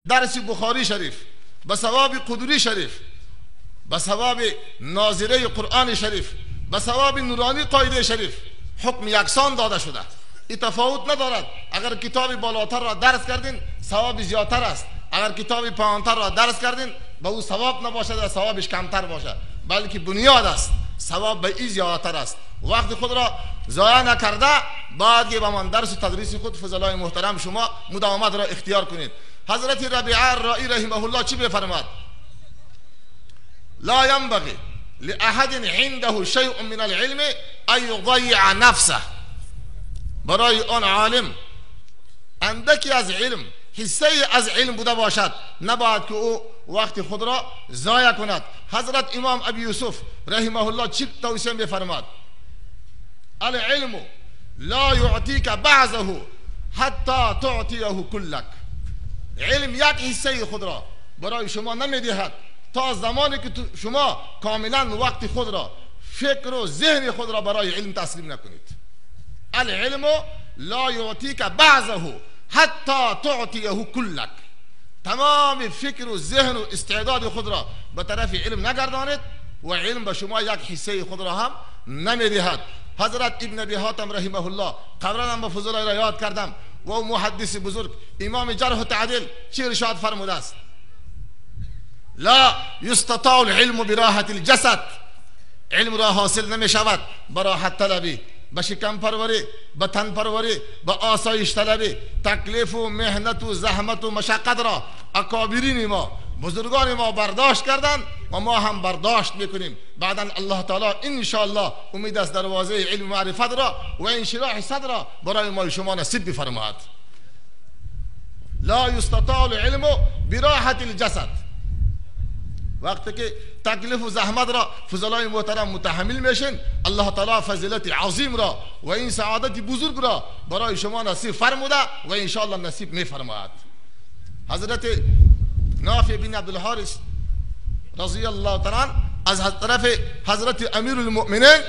درس بخاری شریف، به ثواب قدری شریف، به ثواب ناظره قرآن شریف، به ثواب نورانی قاعده شریف حکم یکسان داده شده. این تفاوت ندارد. اگر کتاب بالاتر را درس کردین ثواب زیادتر است، اگر کتاب پایانتر را درس کردین به او ثواب نباشد، ثوابش کمتر باشد، بلکه بنیاد است، ثواب به این زیادتر است. وقت خود را ضایع نکرده بعد که به من درس و تدریس خود فضلای محترم شما مداومت را اختیار کنید. حضرت ربیعه الرایی رحمه الله چی بفرماد؟ لا ينبغي لأحد عنده شيء من العلم ان يضيع نفسه. برای آن عالم اندکی از علم، حصه از علم بوده باشد، نباید که او وقت خود را ضایع کند. حضرت امام ابی یوسف رحمه الله چی توصیه بفرماد؟ العلم لا يعطيك بعضه حتى تعطيه كلك. علم یک حصه خود را برای شما نمیدهد تا زمانی که شما کاملا وقت خود را، فکر و ذهن خود را برای علم تسلیم نکنید. العلم لا يعطيك بعضه حتى تعطيه كلك. تمام فکر و ذهن و استعداد خود را به طرف علم نگردانید و علم به شما یک حصه خود را هم نمیدهد. حضرت ابن ابی حاتم رحمه الله قبلا هم به فضلای را یاد کردم و محدث بزرگ امام جرح و تعدیل چی ارشاد فرموده است؟ لا یستطاع العلم براحة الجسد. علم را حاصل نمی شود با راحت طلبی، به شکم پروری، به تن پروری، به آسایش طلبی. تکلیف و مهنت و زحمت و مشقت را اکابرین ما، بزرگان ما برداشت کردند و ما هم برداشت میکنیم. بعدا الله تعالی ان شاء الله امید است دروازه علم معرفت را و انشراح صدر را برای ما شما نصیب بفرماید. لا یستطاع العلم براحة الجسد. وقتی که تکلیف و زحمت را فضلای محترم متحمل میشین، الله تعالی فضیلت عظیم را و این سعادت بزرگ را برای شما نصیب فرموده و ان شاء الله نصیب میفرماید. حضرت نافع بن عبدالحارث رضی الله تعالی از طرف حضرت امیر المؤمنین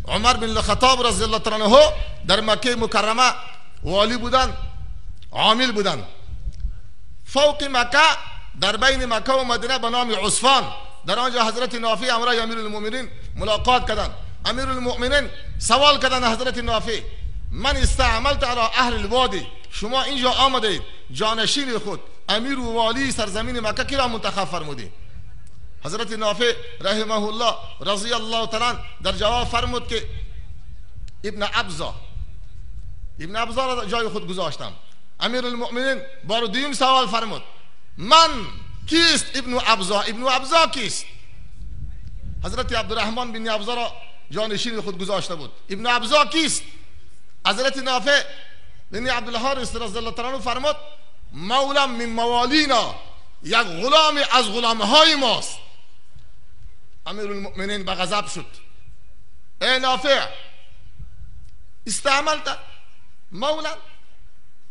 عمر بن الخطاب رضی الله تعالی عنه در مکه مکرمه والی بودند، عامل بودند. فوق مکه در بین مکه و مدینه به نام عصفان، در آنجا حضرت نافع امرای امیر المؤمنین ملاقات کردند. امیر المؤمنین سوال کردند حضرت نافع من استعملت على اهل الوادی، شما اینجا آمدید جانشین خود امیر و والی سرزمین مکه کی را منتخب فرمودید؟ حضرت نافع رحمه الله رضی الله تعالی در جواب فرمود که ابن ابزا را جای خود گذاشتم. امیر المؤمنین بار دوم سوال فرمود من کیست ابن ابزا؟ ابن ابزا کیست؟ حضرت عبدالرحمن بن ابزا را جانشین خود گذاشته بود. ابن ابزا کیست؟ حضرت نافع بن عبدالحارث رضی الله تعالی عنه فرمود مولا من موالینا، یک غلام از غلامهای ماست. امیر المؤمنین به غضب شد. ای نافع استعملت مولا،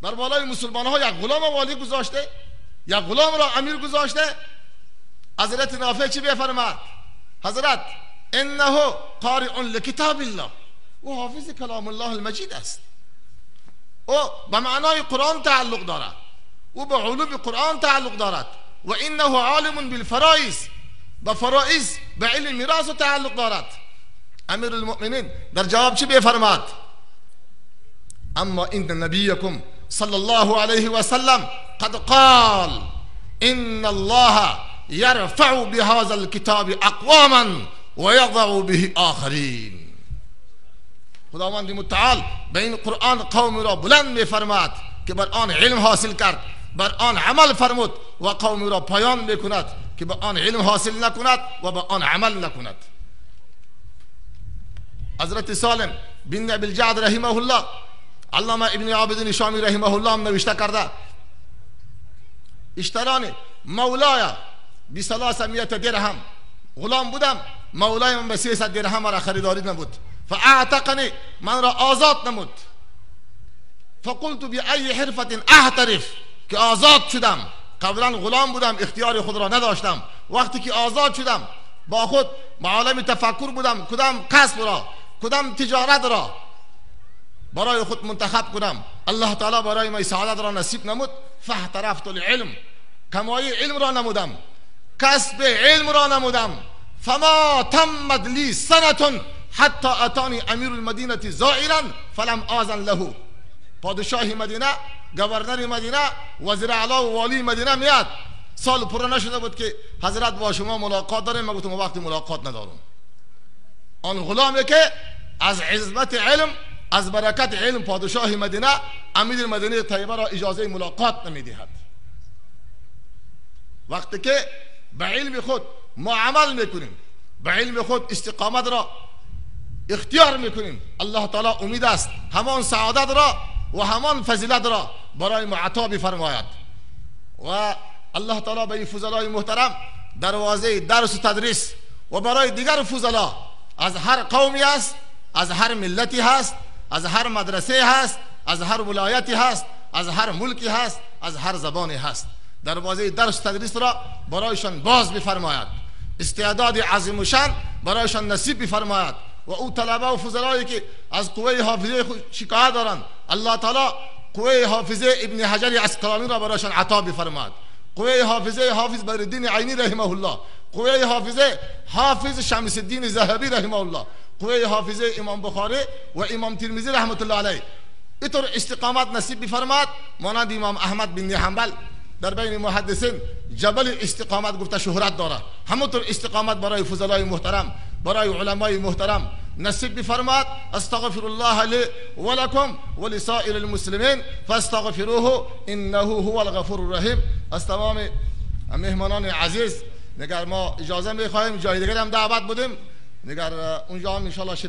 بر بالای مسلمان ها یک غلام والی گذاشته، یک غلام را امیر گذاشته. حضرت نافع چی بفرماد؟ حضرت انه قارئ لکتاب الله، او حافظ کلام الله المجید است، او به معنای قرآن تعلق دارد، او به علوم قرآن تعلق دارد و انه عالم بالفرائض، به فرائض به علم میراث تعلق دارد. امیر المؤمنین در جواب چی بفرماد؟ اما ان نبیکم صلی الله علیه و سلم قد قال ان الله يرفع بهذا الكتاب اقواما ويضع به آخرین. خداوند متعال به این قرآن قوم را بلند میفرماد که بر آن علم حاصل کرد، بر آن عمل فرمود و قوم را پایان میکند که به آن علم حاصل نکند و به آن عمل نکند. حضرت سالم بن ابی الجعد رحمه الله، علامه ابن عابدین شامی رحمه الله هم نوشته کرده اشترانی مولای ب 300 درهم، غلام بودم مولای من به 300 درهم را خریداری نبود، فاعتقنی من را آزاد نمود. فقلت بأي حرفة احترف، که آزاد شدم، قبلا غلام بودم اختیار خود را نداشتم، وقتی که آزاد شدم با خود معالم تفکر بودم کدام کسب را کدام تجارت را برای خود منتخب کنم. الله تعالی برای من سعادت را نصیب نمود. فاحترفت العلم کمایی علم را نمودم، کسب علم را نمودم. فما تمت لی سنة حتی اتانی امیر المدینه زائرا فلم آذن له. پادشاه مدینه، گورنر مدینه، وزیر اعلی و والی مدینه میاد، سال پر نشده بود که حضرت با شما ملاقات داریم. من گفتم وقتی ملاقات ندارم. آن غلامی که از عظمت علم، از برکت علم، پادشاه مدینه امیر مدینه طیبه را اجازه ملاقات نمیدهد. وقتی که به علم خود ما عمل میکنیم، به علم خود استقامت را اختیار میکنیم، الله تعالی امید است همان سعادت را و همان فضیلت را برای ما عطا بفرماید. و الله تعالی به این فضلای محترم دروازه درس و تدریس و برای دیگر فضلا از هر قومی است، از هر ملتی هست، از هر مدرسه هست، از هر ولایتی هست، از هر ملکی هست، از هر زبانی هست، دروازه درس و تدریس را برایشان باز بفرماید، استعداد عظیم و شان برایشان نصیب بفرماید. و او طلبه و فضلایی که از قوه حافظه شکایت دارند، الله تعالی قوه حافظه ابن حجر عسقلانی را برایشان عطا بفرماید، قوه حافظه حافظ بدرالدین عینی رحمه الله، قوه حافظه حافظ شمس الدین ذهبی رحمه الله، قوه حافظه امام بخاری و امام ترمذی رحمت الله علیه. اینطور استقامت نصیب بفرماید. مانند امام احمد بن حنبل در بین محدثین جبل استقامت گفته شهرت داره. همونطور استقامت برای فضلای محترم، برای علمای محترم نصیب بفرماید. استغفر الله لی و لکم و لسائر المسلمین فاستغفروه انه هو الغفور الرحیم. از تمام مهمانان عزیز نگر ما اجازه میخواهیم، جای دیگر هم دعوت بودیم، نگر اونجا هم ان شاء الله